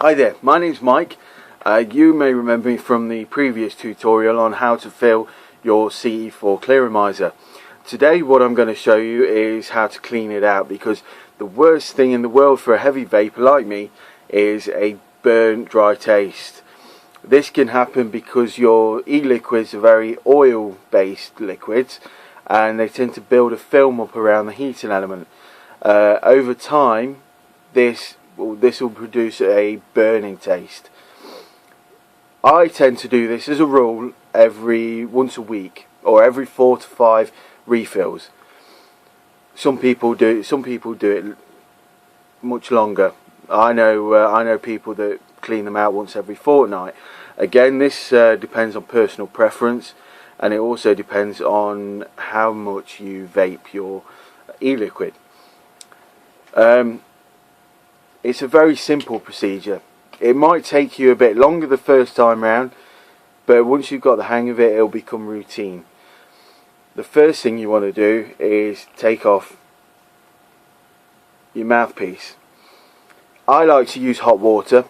Hi there, my name's Mike. You may remember me from the previous tutorial on how to fill your CE4 clearomiser. Today what I'm going to show you is how to clean it out, because the worst thing in the world for a heavy vapor like me is a burnt, dry taste. This can happen because your e-liquids are very oil based liquids and they tend to build a film up around the heating element. Over time this will produce a burning taste. I tend to do this as a rule once a week or every 4 to 5 refills. Some people do it much longer. I know people that clean them out once every fortnight. Again, this depends on personal preference, and it also depends on how much you vape your e-liquid. It's a very simple procedure. It might take you a bit longer the first time round, but once you've got the hang of it, it'll become routine. The first thing you want to do is take off your mouthpiece. I like to use hot water,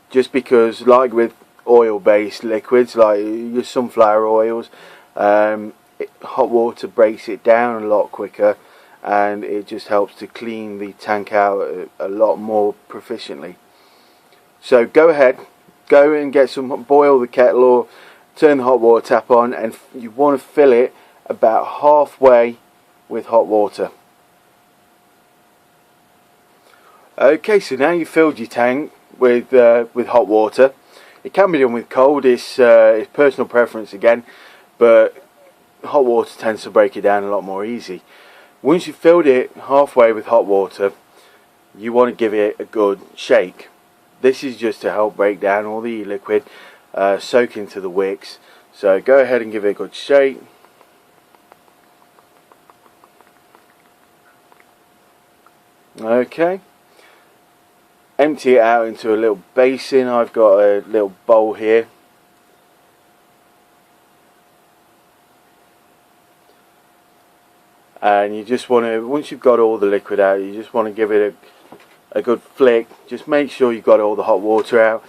just because, like with oil-based liquids, like your sunflower oils, hot water breaks it down a lot quicker, and it just helps to clean the tank out a lot more proficiently. So go ahead, go and get boil the kettle or turn the hot water tap on, and you want to fill it about halfway with hot water. Okay, so now you've filled your tank with hot water. It can be done with cold, it's personal preference again, but hot water tends to break it down a lot more easy. Once you've filled it halfway with hot water, you want to give it a good shake. This is just to help break down all the liquid, soak into the wicks. So go ahead and give it a good shake. Okay. Empty it out into a little basin. I've got a little bowl here. And you just want to, once you've got all the liquid out, you just want to give it a good flick. Just make sure you've got all the hot water out.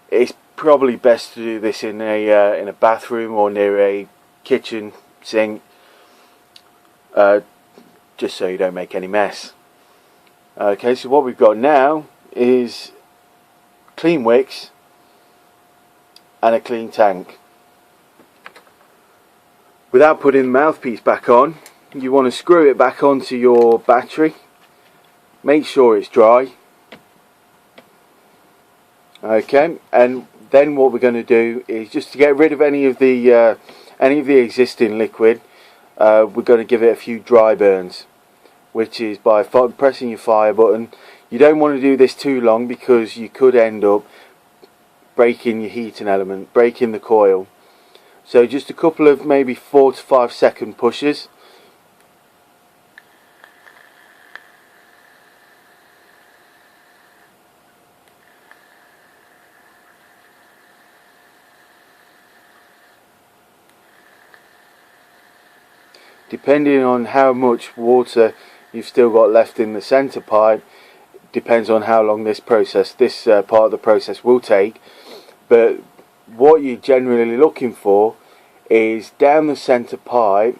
It's probably best to do this in a bathroom or near a kitchen sink, just so you don't make any mess. Okay, so what we've got now is clean wicks and a clean tank. Without putting the mouthpiece back on, you want to screw it back onto your battery. Make sure it's dry. Okay, and then what we're going to do is, just to get rid of any of the existing liquid, we're going to give it a few dry burns, which is by pressing your fire button. You don't want to do this too long, because you could end up breaking your heating element, breaking the coil. So just a couple of maybe 4 to 5 second pushes. Depending on how much water you've still got left in the center pipe, depends on how long this part of the process will take. But what you're generally looking for is down the center pipe.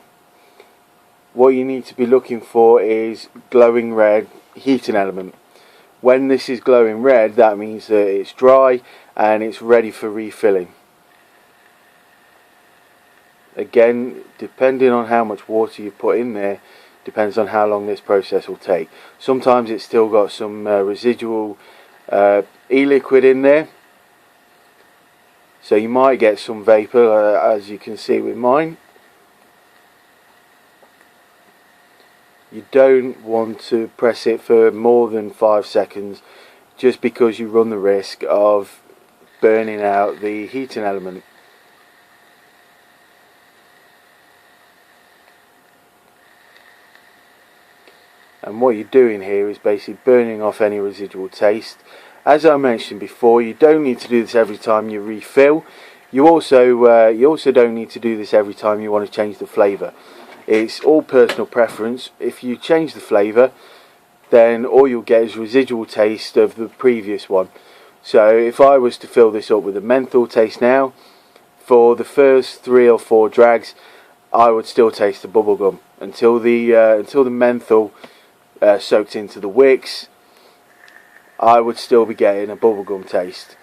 What you need to be looking for is glowing red heating element. When this is glowing red, that means that it's dry and it's ready for refilling. Again, depending on how much water you put in there, depends on how long this process will take. Sometimes it's still got some residual e-liquid in there, so you might get some vapor, as you can see with mine. You don't want to press it for more than 5 seconds, just because you run the risk of burning out the heating element. And what you're doing here is basically burning off any residual taste. As I mentioned before, you don't need to do this every time you refill. You also don't need to do this every time you want to change the flavour. It's all personal preference. If you change the flavour, then all you'll get is residual taste of the previous one. So if I was to fill this up with a menthol taste now, for the first 3 or 4 drags I would still taste the bubblegum until the menthol soaked into the wicks. I would still be getting a bubblegum taste.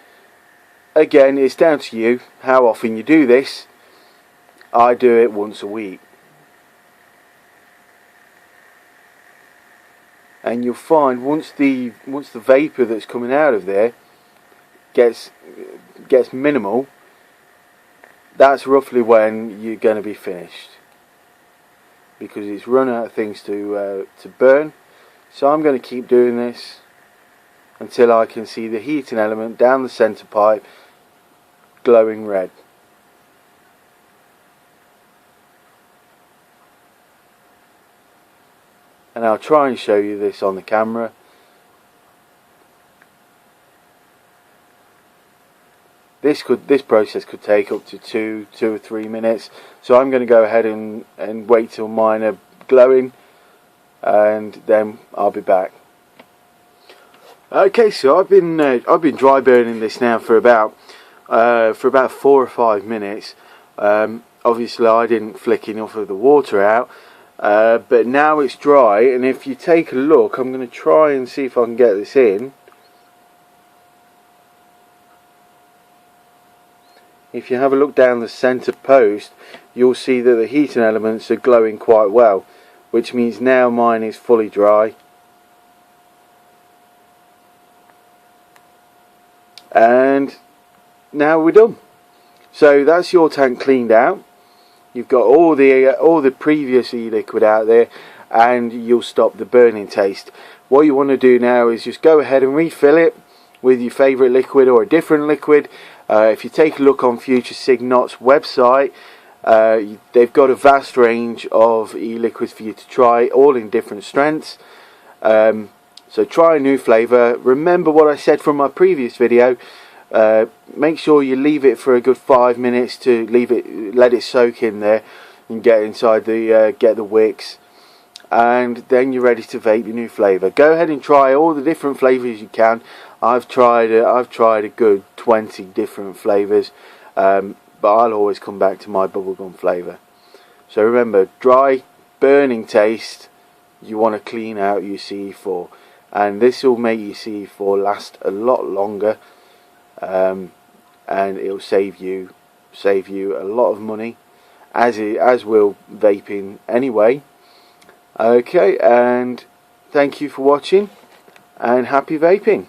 Again, it's down to you how often you do this. I do it once a week, and you'll find once the vapor that's coming out of there gets minimal, that's roughly when you're going to be finished, because it's run out of things to burn. So I'm going to keep doing this until I can see the heating element down the centre pipe glowing red. And I'll try and show you this on the camera. This process could take up to 2 or 3 minutes, so I'm going to go ahead and wait till mine are glowing, and then I'll be back. Okay, so I've been dry burning this now for about 4 or 5 minutes. Obviously I didn't flick enough of the water out, but now it's dry, and if you take a look, I'm going to try and see if I can get this in. If you have a look down the centre post, you'll see that the heating elements are glowing quite well, which means now mine is fully dry. And now we're done. So that's your tank cleaned out. You've got all the previous e-liquid out there, and you'll stop the burning taste. What you want to do now is just go ahead and refill it with your favourite liquid or a different liquid. If you take a look on FUTURECIGNOTTS website, they've got a vast range of e-liquids for you to try, all in different strengths. So try a new flavour. Remember what I said from my previous video. Make sure you leave it for a good 5 minutes to let it soak in there and get inside get the wicks, and then you're ready to vape your new flavour. Go ahead and try all the different flavours you can. I've tried a good 20 different flavours, but I'll always come back to my bubblegum flavour. So remember, dry, burning taste, you want to clean out your CE4, and this will make your CE4 last a lot longer, and it'll save you a lot of money, as will vaping anyway. Okay, and thank you for watching, and happy vaping.